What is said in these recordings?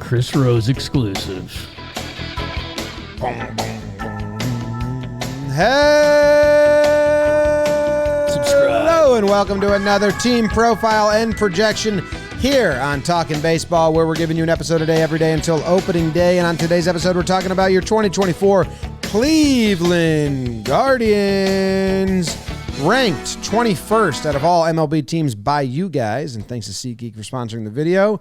Chris Rose exclusive. Hello and welcome to another team profile and projection here on Talkin Baseball, where we're giving you an episode a day every day until opening day. And on today's episode, we're talking about your 2024 Cleveland Guardians, ranked 21st out of all MLB teams by you guys. And thanks to SeatGeek for sponsoring the video.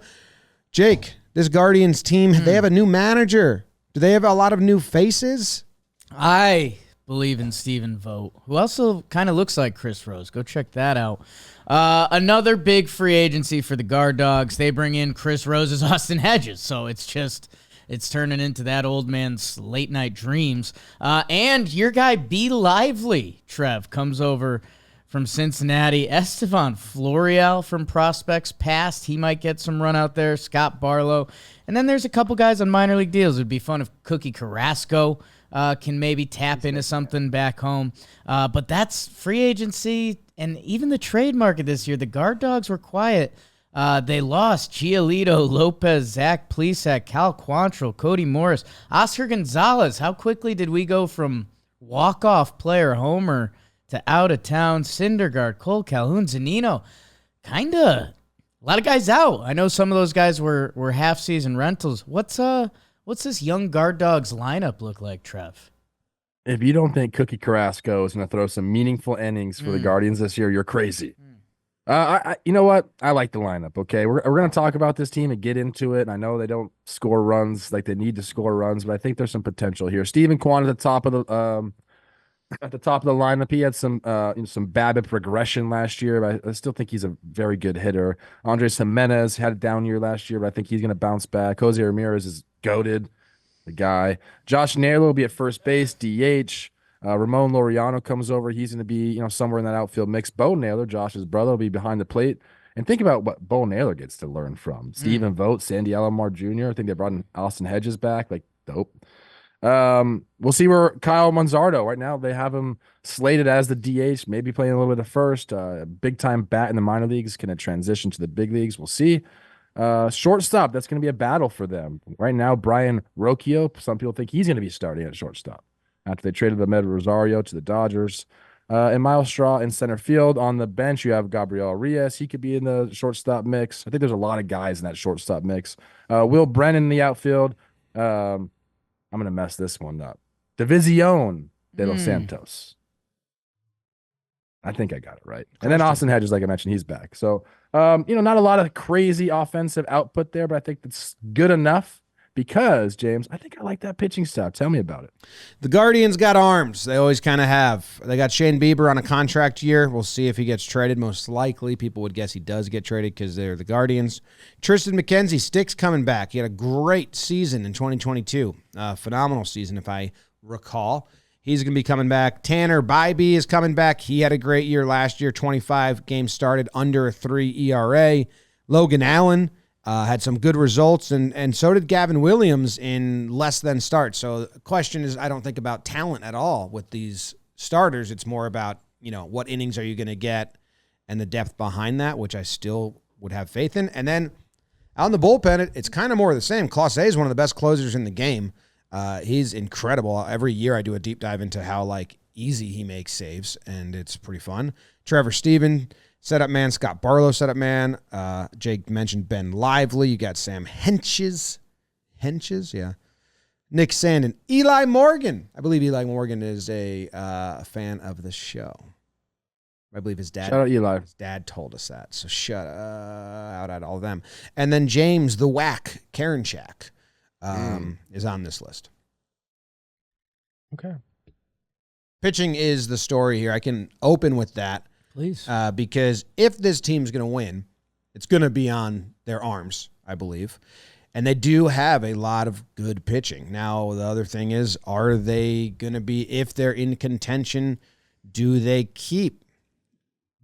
Jake, this Guardians team, they have a new manager. Do they have a lot of new faces? I believe in Stephen Vogt, who also kind of looks like Chris Rose. Go check that out. Another big free agency for the Guard Dogs. They bring in Chris Rose's Austin Hedges, so it's turning into that old man's late night dreams. And your guy B. Lively, Trev, comes over from Cincinnati. Estevan Florial from Prospects Past. He might get some run out there. Scott Barlow. And then there's a couple guys on minor league deals. It would be fun if Cookie Carrasco can maybe tap into something back home. But that's free agency and even the trade market this year. The Guard Dogs were quiet. They lost Giolito, Lopez, Zach Plesac, Cal Quantrill, Cody Morris, Oscar Gonzalez. How quickly did we go from walk-off player homer to out-of-town Syndergaard, Cole Calhoun, Zunino? Kind of a lot of guys out. I know some of those guys were half-season rentals. What's this young Guard Dogs lineup look like, Trev? If you don't think Cookie Carrasco is going to throw some meaningful innings for the Guardians this year, you're crazy. You know what? I like the lineup, okay? We're going to talk about this team and get into it. I know they don't score runs like they need to score runs, but I think there's some potential here. Steven Kwan at the top of the lineup. He had some BABIP regression last year, but I still think he's a very good hitter. Andres Jimenez had a down year last year, but I think he's going to bounce back. Jose Ramirez is goated, the guy. Josh Naylor will be at first base, DH. Ramon Laureano comes over. He's going to be, somewhere in that outfield mix. Bo Naylor, Josh's brother, will be behind the plate. And think about what Bo Naylor gets to learn from. Stephen Vogt, Sandy Alomar Jr. I think they brought in Austin Hedges back. Like, dope. We'll see where Kyle Manzardo, right now they have him slated as the DH, maybe playing a little bit of first. Big time bat in the minor leagues. Can it transition to the big leagues? We'll see. Shortstop, that's going to be a battle for them. Right now, Brian Rocchio, some people think he's going to be starting at shortstop after they traded Ahmed Rosario to the Dodgers. And Miles Straw in center field. On the bench, you have Gabriel Arias. He could be in the shortstop mix. I think there's a lot of guys in that shortstop mix. Will Brennan in the outfield. I'm going to mess this one up. División de los Santos. I think I got it right. And then Austin Hedges, like I mentioned, he's back. So, not a lot of crazy offensive output there, but I think that's good enough because, James, I think I like that pitching staff. Tell me about it. The Guardians got arms. They always kind of have. They got Shane Bieber on a contract year. We'll see if he gets traded. Most likely, people would guess he does get traded because they're the Guardians. Tristan McKenzie, Sticks coming back. He had a great season in 2022. Phenomenal season, if I recall. He's going to be coming back. Tanner Bybee is coming back. He had a great year last year. 25 games started, under a 3 ERA. Logan Allen had some good results, and so did Gavin Williams in less than starts. So the question is, I don't think about talent at all with these starters. It's more about, what innings are you going to get and the depth behind that, which I still would have faith in. And then out in the bullpen, it's kind of more of the same. Clase is one of the best closers in the game. He's incredible. Every year I do a deep dive into how easy he makes saves, and it's pretty fun. Trevor Stephen, setup man. Scott Barlow, setup man. Jake mentioned Ben Lively. You got Sam Henches, yeah. Nick Sandin, Eli Morgan. I believe Eli Morgan is a fan of the show. I believe his dad. Shout out Eli. His dad told us that. So shout out at all of them. And then James the Whack Karinchak is on this list. Okay. Pitching is the story here. I can open with that. Please. Because if this team's going to win, it's going to be on their arms, I believe. And they do have a lot of good pitching. Now, the other thing is, are they going to be, if they're in contention, do they keep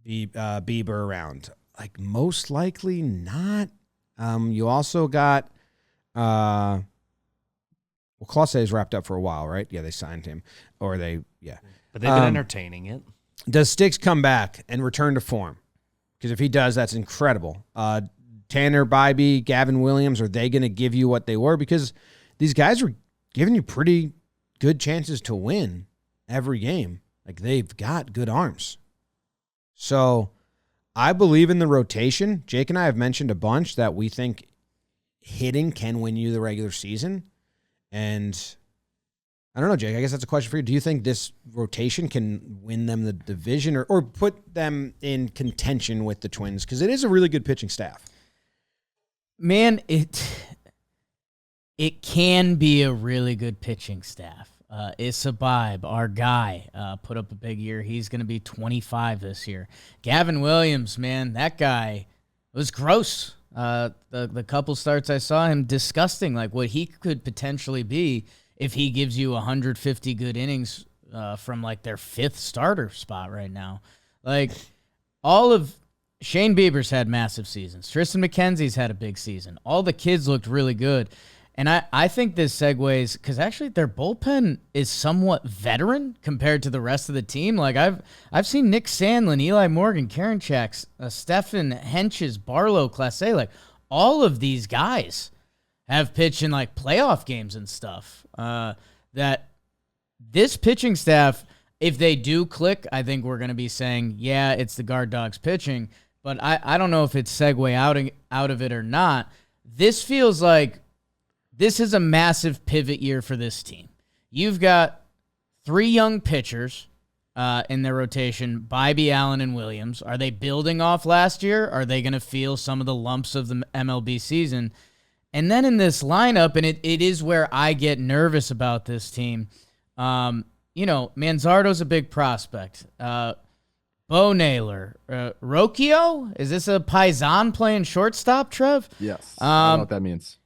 Bieber around? Most likely not. You also got, Clase is wrapped up for a while, right? Yeah, they signed him. But they've been entertaining it. Does Sticks come back and return to form? Because if he does, that's incredible. Tanner Bybee, Gavin Williams, are they going to give you what they were? Because these guys were giving you pretty good chances to win every game. Like, they've got good arms. So I believe in the rotation. Jake and I have mentioned a bunch that we think hitting can win you the regular season. And I don't know, Jake, I guess that's a question for you. Do you think this rotation can win them the division or put them in contention with the Twins? Because it is a really good pitching staff. Man, it can be a really good pitching staff. Issa Bibe, our guy, put up a big year. He's going to be 25 this year. Gavin Williams, man, that guy was gross. The couple starts I saw him, disgusting, like what he could potentially be if he gives you 150 good innings from like their 5th starter spot right now. Like, all of Shane Bieber's had massive seasons. Tristan McKenzie's had a big season. All the kids looked really good. And I think this segues because actually their bullpen is somewhat veteran compared to the rest of the team. Like, I've seen Nick Sandlin, Eli Morgan, Karinchak, Stefan Henches, Barlow, Clase. Like, all of these guys have pitched in like playoff games and stuff. That this pitching staff, if they do click, I think we're going to be saying, yeah, it's the Guard Dogs pitching. But I don't know if it's segue out of it or not. This feels like this is a massive pivot year for this team. You've got 3 young pitchers in their rotation, Bybee, Allen, and Williams. Are they building off last year? Are they going to feel some of the lumps of the MLB season? And then in this lineup, and it is where I get nervous about this team, Manzardo's a big prospect. Bo Naylor. Rocchio? Is this a Paisan playing shortstop, Trev? Yes. I don't know what that means.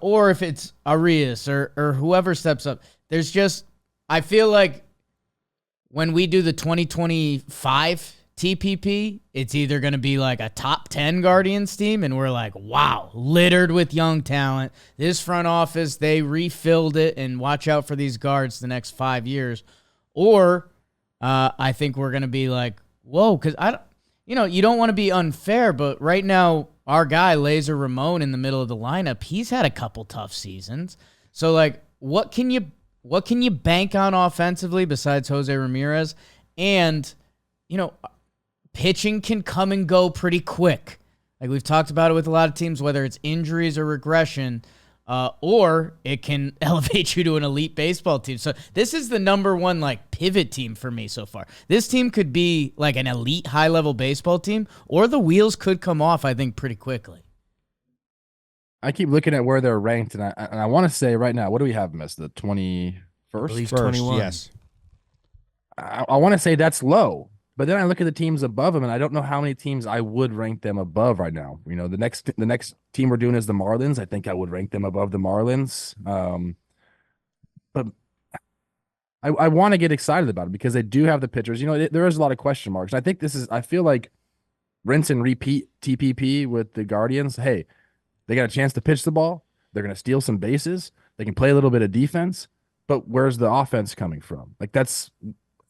Or if it's Arias or whoever steps up. There's just, I feel like when we do the 2025 TPP, it's either going to be like a top 10 Guardians team, and we're like, wow, littered with young talent. This front office, they refilled it, and watch out for these guards the next 5 years. Or I think we're going to be like, whoa, because you don't want to be unfair, but right now, our guy, Laser Ramon, in the middle of the lineup, he's had a couple tough seasons. So, like, what can you bank on offensively besides Jose Ramirez? And, pitching can come and go pretty quick. Like, we've talked about it with a lot of teams, whether it's injuries or regression, or it can elevate you to an elite baseball team. So this is the number one, like, pivot team for me so far. This team could be like an elite high-level baseball team, or the wheels could come off, I think, pretty quickly. I keep looking at where they're ranked, and I want to say right now, what do we have, Miss? The 21st? I believe First, 21. yes. I want to say that's low. But then I look at the teams above them, and I don't know how many teams I would rank them above right now. The next team we're doing is the Marlins. I think I would rank them above the Marlins. But I want to get excited about it because they do have the pitchers. There is a lot of question marks. I think I feel like rinse and repeat TPP with the Guardians. Hey, they got a chance to pitch the ball. They're going to steal some bases. They can play a little bit of defense. But where's the offense coming from? Like, that's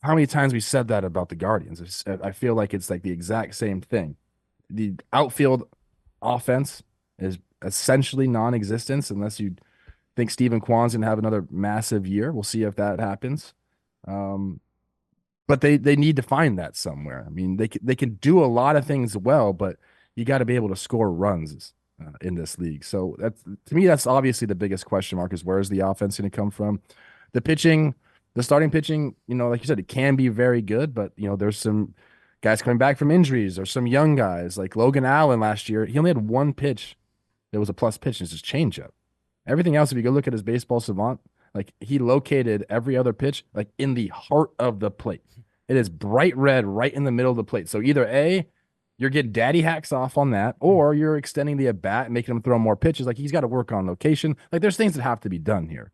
how many times we said that about the Guardians. I feel like it's like the exact same thing. The outfield offense is essentially non-existent unless you think Stephen Kwan's going to have another massive year. We'll see if that happens. But they need to find that somewhere. I mean, they can do a lot of things well, but you got to be able to score runs in this league. So to me, that's obviously the biggest question mark is where's the offense going to come from? The pitching, the starting pitching, like you said, it can be very good, but there's some guys coming back from injuries or some young guys like Logan Allen last year. He only had one pitch that was a plus pitch, and it's his changeup. Everything else, if you go look at his baseball savant, like he located every other pitch like in the heart of the plate. It is bright red right in the middle of the plate. So either A, you're getting daddy hacks off on that, or you're extending the at bat and making him throw more pitches. Like, he's got to work on location. Like, there's things that have to be done here.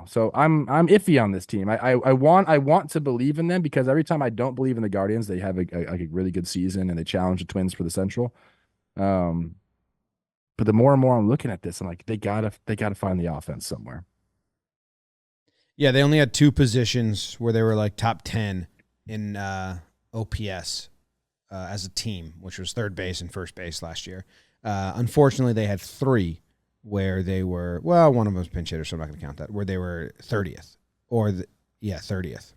So I'm iffy on this team. I want to believe in them because every time I don't believe in the Guardians, they have a really good season and they challenge the Twins for the Central. But the more and more I'm looking at this, I'm like, they gotta find the offense somewhere. Yeah, they only had 2 positions where they were like top 10 in OPS. as a team, which was third base and first base last year. Unfortunately, they had 3 where they were, well, one of them was pinch hitter, so I'm not going to count that, where they were 30th. 30th.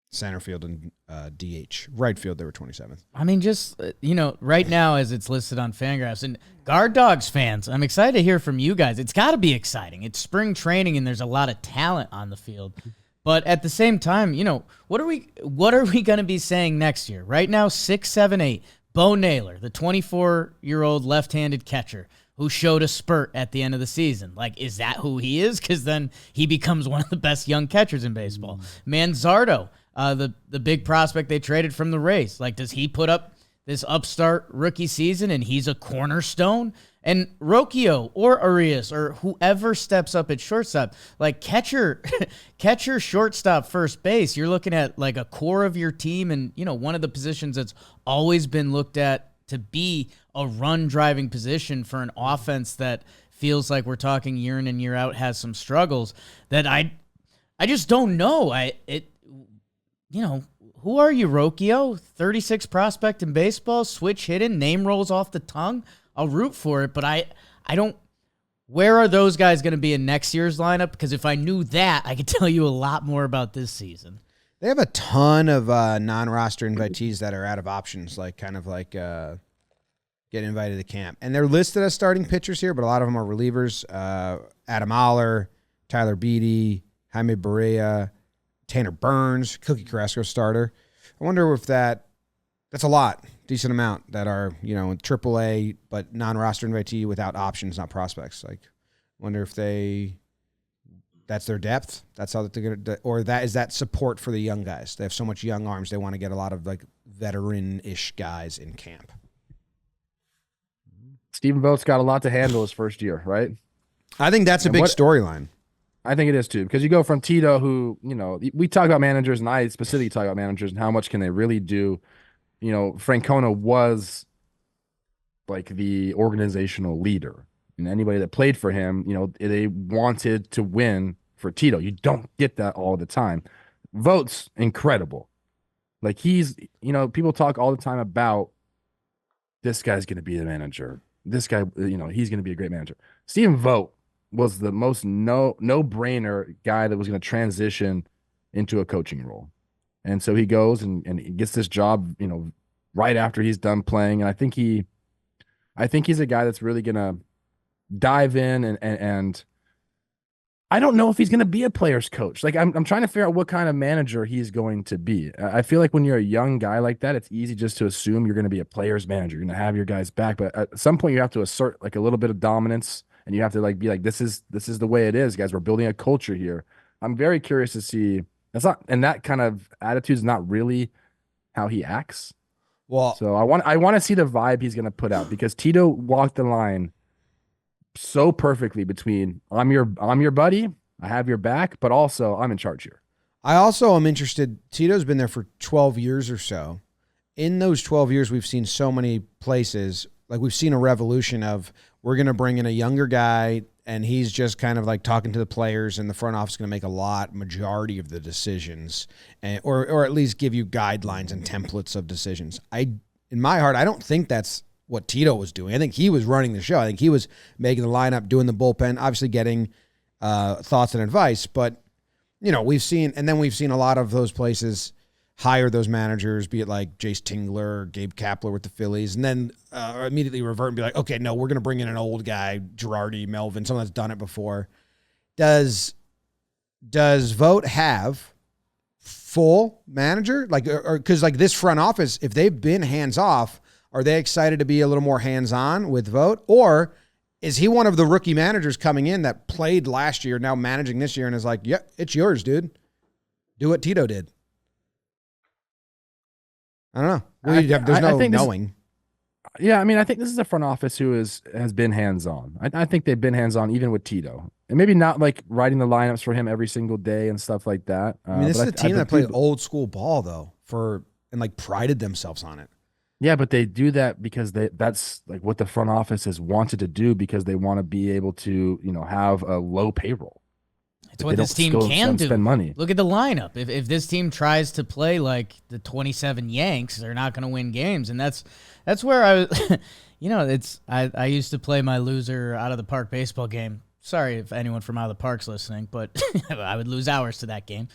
Center field and DH. Right field, they were 27th. I mean, just, right now as it's listed on Fangraphs, and Guard Dogs fans, I'm excited to hear from you guys. It's got to be exciting. It's spring training, and there's a lot of talent on the field. But at the same time, what are we going to be saying next year? Right now, 6, 7, 8. Bo Naylor, the 24-year-old left-handed catcher who showed a spurt at the end of the season. Like, is that who he is? Because then he becomes one of the best young catchers in baseball. Manzardo, the big prospect they traded from the Rays. Like, does he put up this upstart rookie season and he's a cornerstone? And Rocchio or Arias or whoever steps up at shortstop, like catcher, shortstop, first base, you're looking at like a core of your team and, one of the positions that's always been looked at to be a run-driving position for an offense that feels like we're talking year in and year out has some struggles that I just don't know. Who are you, Rocchio? 36 prospect in baseball, switch hitting, name rolls off the tongue. I'll root for it, but I don't. Where are those guys going to be in next year's lineup? Because if I knew that, I could tell you a lot more about this season. They have a ton of non-roster invitees that are out of options, like get invited to camp. And they're listed as starting pitchers here, but a lot of them are relievers. Adam Oller, Tyler Beatty, Jaime Barea, Tanner Burns, Cookie Carrasco starter. I wonder if that's a lot, decent amount that are, in AAA, but non-roster invitee without options, not prospects. Like, wonder if that's their depth. That's how they're going to, or is that support for the young guys? They have so much young arms. They want to get a lot of like veteran-ish guys in camp. Stephen Vogt's got a lot to handle his first year, right? I think that's a big storyline. I think it is too, because you go from Tito, who, we talk about managers, and I specifically talk about managers and how much can they really do. Francona was like the organizational leader, and anybody that played for him, they wanted to win for Tito. You don't get that all the time. Vogt's incredible. Like he's, people talk all the time about this guy's going to be the manager. This guy, he's going to be a great manager. Stephen Vogt was the most no-brainer guy that was going to transition into a coaching role. And so he goes and he gets this job, right after he's done playing. And I think he's a guy that's really going to dive in and I don't know if he's going to be a player's coach. Like I'm trying to figure out what kind of manager he's going to be. I feel like when you're a young guy like that, it's easy just to assume you're going to be a player's manager. You're going to have your guys back, but at some point you have to assert like a little bit of dominance, and you have to like be like, this is the way it is, guys. We're building a culture here. I'm very curious to see. That kind of attitude is not really how he acts. Well, so I want to see the vibe he's going to put out, because Tito walked the line so perfectly between I'm your buddy, I have your back, but also I'm in charge here. I also am interested. Tito's been there for 12 years or so. In those 12 years, we've seen so many places, like we've seen a revolution of we're going to bring in a younger guy and he's just kind of like talking to the players, and the front office is going to make majority of the decisions, or at least give you guidelines and templates of decisions. In my heart, I don't think that's what Tito was doing. I think he was running the show. I think he was making the lineup, doing the bullpen, obviously getting thoughts and advice. But, we've seen a lot of those places hire those managers, be it like Jace Tingler or Gabe Kapler with the Phillies, and then immediately revert and be like, okay, no, we're going to bring in an old guy, Girardi, Melvin, someone that's done it before. Does Vogt have full manager? Like, or because like this front office, if they've been hands off, are they excited to be a little more hands-on with Vogt? Or is he one of the rookie managers coming in that played last year, now managing this year, and is like, yeah, it's yours, dude. Do what Tito did. I don't know. There's no knowing. Yeah, I mean, I think this is a front office who has been hands-on. I think they've been hands-on even with Tito. And maybe not like writing the lineups for him every single day and stuff like that. I mean, this is a team that played old school ball, though, and like prided themselves on it. Yeah, but they do that because that's like what the front office has wanted to do, because they want to be able to, have a low payroll. It's what this team can do. Spend money. Look at the lineup. If this team tries to play like the 27 Yanks, they're not going to win games. And that's where I, I used to play my loser out of the park baseball game. Sorry if anyone from out of the park's listening, but I would lose hours to that game.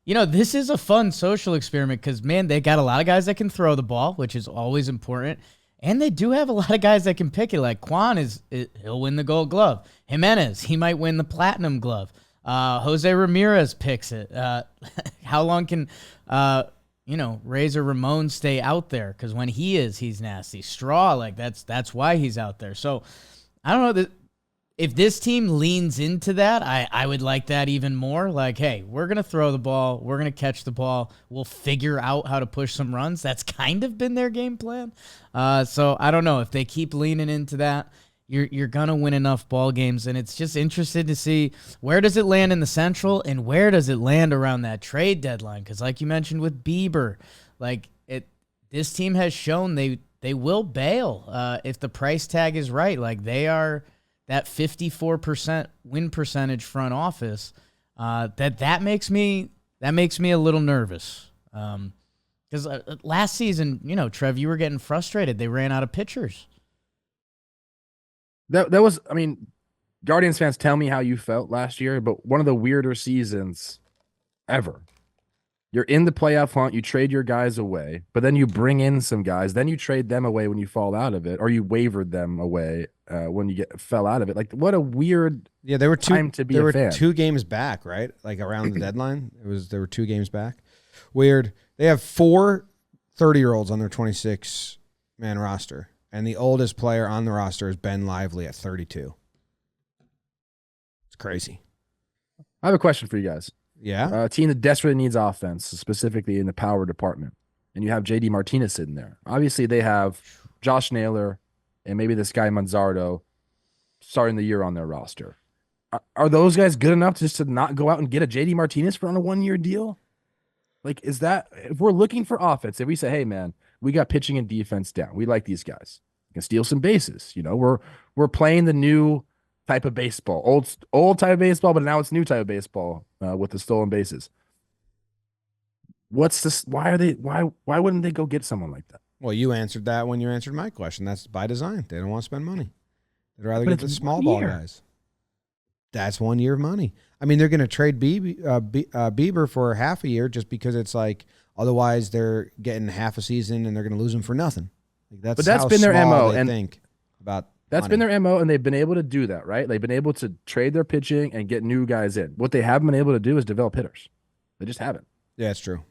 This is a fun social experiment because, man, they got a lot of guys that can throw the ball, which is always important. And they do have a lot of guys that can pick it. Like Quan he'll win the Gold Glove. Jimenez, he might win the Platinum Glove. Jose Ramirez picks it. How long can Razor Ramon stay out there? Because when he's nasty. Straw, like that's why he's out there. So I don't know if this team leans into that, I would like that even more. Like, hey, we're going to throw the ball. We're going to catch the ball. We'll figure out how to push some runs. That's kind of been their game plan. So I don't know. If they keep leaning into that, you're going to win enough ball games. And it's just interesting to see where does it land in the Central and where does it land around that trade deadline? Because like you mentioned with Bieber, this team has shown they will bail if the price tag is right. Like they are that 54% win percentage front office, that makes me a little nervous. Because last season, Trev, you were getting frustrated. They ran out of pitchers. That was, I mean, Guardians fans, tell me how you felt last year, but one of the weirder seasons ever. You're in the playoff hunt, you trade your guys away, but then you bring in some guys, then you trade them away when you fall out of it, or you wavered them away when you fell out of it. Like, what a weird they were time to be a fan. They were 2 games back, right? Like around the deadline, they were 2 games back. Weird. They have 4 30-year-olds on their 26-man roster, and the oldest player on the roster is Ben Lively at 32. It's crazy. I have a question for you guys. Yeah. A team that desperately needs offense, specifically in the power department, and you have JD Martinez sitting there. Obviously, they have Josh Naylor and maybe this guy Manzardo starting the year on their roster. Are those guys good enough just to not go out and get a JD Martinez on a 1-year deal? Like, is that, if we're looking for offense, if we say, hey, man, we got pitching and defense down, we like these guys, we can steal some bases. We're playing the new type of baseball, old type of baseball, but now it's new type of baseball with the stolen bases. What's this? Why wouldn't they go get someone like that? Well, you answered that when you answered my question. That's by design. They don't want to spend money. They'd rather get the small ball guys. That's 1 year of money. I mean, they're going to trade Bieber for half a year just because it's like otherwise they're getting half a season and they're going to lose him for nothing. Like that's how been their MO. They think about. That's been their MO, and they've been able to do that, right? They've been able to trade their pitching and get new guys in. What they haven't been able to do is develop hitters. They just haven't. Yeah, it's true.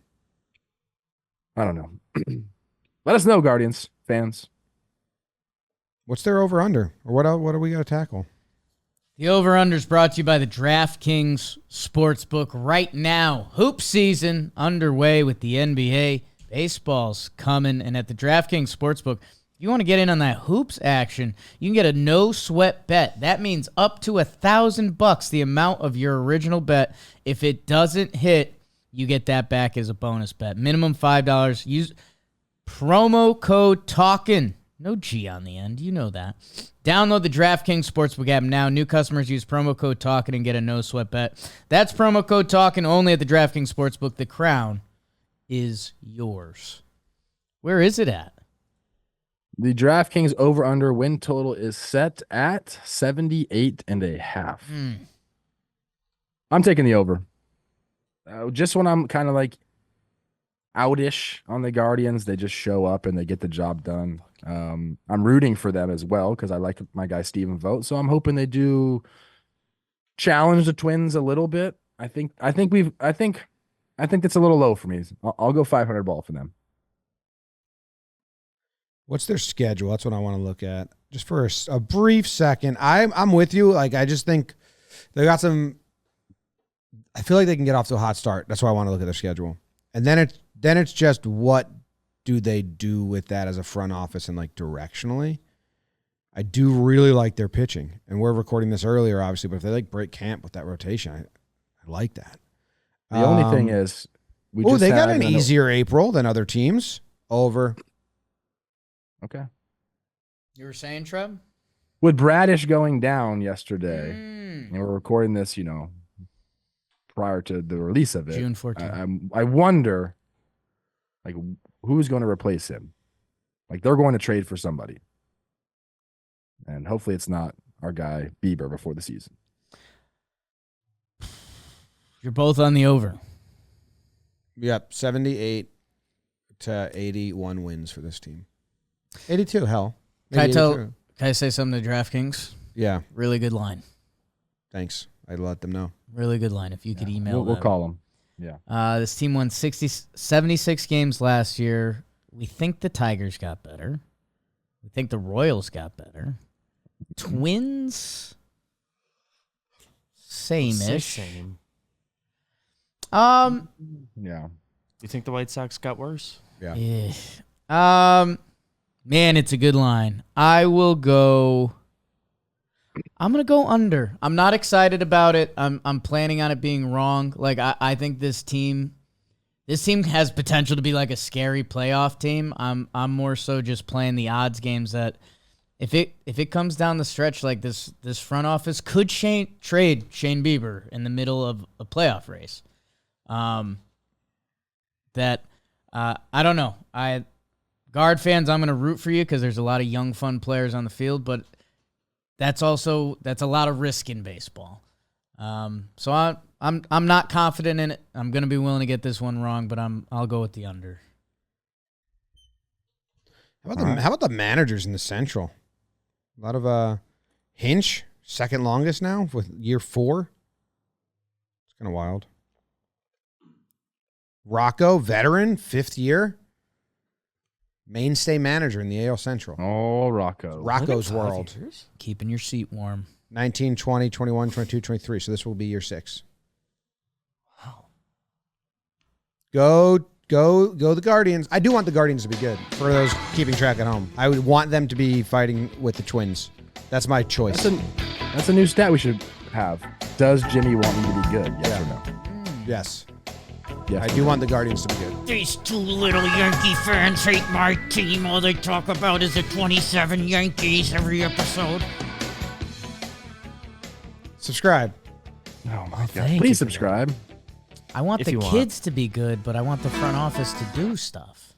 I don't know. Let us know, Guardians fans. What's their over-under? Or what do we got to tackle? The over-under is brought to you by the DraftKings Sportsbook. Right now, hoop season underway with the NBA. Baseball's coming, and at the DraftKings Sportsbook, if you want to get in on that hoops action, you can get a no-sweat bet. That means up to $1,000, the amount of your original bet. If it doesn't hit, you get that back as a bonus bet. Minimum $5. Use promo code TALKIN. No G on the end. You know that. Download the DraftKings Sportsbook app now. New customers use promo code TALKIN and get a no-sweat bet. That's promo code TALKIN only at the DraftKings Sportsbook. The crown is yours. Where is it at? The DraftKings over-under win total is set at 78.5. I'm taking the over. Just when I'm kind of like outish on the Guardians, they just show up and they get the job done. I'm rooting for them as well because I like my guy Stephen Vogt, so I'm hoping they do challenge the Twins a little bit. I think that's a little low for me. I'll go 500 ball for them. What's their schedule? That's what I want to look at. Just for a brief second. I'm with you. Like, I just think they got some. I feel like they can get off to a hot start. That's why I want to look at their schedule. And then it's just what do they do with that as a front office and like directionally. I do really like their pitching, and we're recording this earlier, obviously. But if they like break camp with that rotation, I like that. The only thing is, they got an easier April than other teams. Over. Okay. You were saying, Trev? With Bradish going down yesterday, And we're recording this, prior to the release of it. June 14th. I wonder, like, who's going to replace him? Like, they're going to trade for somebody. And hopefully it's not our guy Bieber before the season. You're both on the over. Yep, 78 to 81 wins for this team. 82, hell. Maybe Can I say something to DraftKings? Yeah, Really good line. thanks. I'd let them know. Really good line. If you could email We'll them. call him. Yeah. This team won 76 games last year. We think the Tigers got better. We think the Royals got better. Twins, same-ish. Same. Um, Yeah. You think the White Sox got worse? Yeah. yeah. Man, it's a good line. I'm gonna go under. I'm not excited about it. I'm planning on it being wrong. Like I think this team has potential to be like a scary playoff team. I'm more so just playing the odds games that if it comes down the stretch like this front office could trade Shane Bieber in the middle of a playoff race. I don't know. Guard fans, I'm going to root for you because there's a lot of young, fun players on the field, but that's a lot of risk in baseball. So I'm not confident in it. I'm going to be willing to get this one wrong, but I'll go with the under. How about the managers in the Central? A lot of Hinch, second longest now with year 4. It's kind of wild. Rocco, veteran, 5th year. Mainstay manager in the AL Central. Oh, Rocco. Rocco's world. Keeping your seat warm. 19, 20, 21, 22, 23. So this will be year 6. Wow. Go the Guardians. I do want the Guardians to be good for those keeping track at home. I would want them to be fighting with the Twins. That's my choice. That's a new stat we should have. Does Jimmy want me to be good? Yes or no? Yes. Yes. I do want the Guardians to be good. These two little Yankee fans hate my team. All they talk about is the 27 Yankees every episode. Subscribe. Oh my God! thank you Please for that. subscribe. I want If the you want. kids to be good, but I want the front office to do stuff.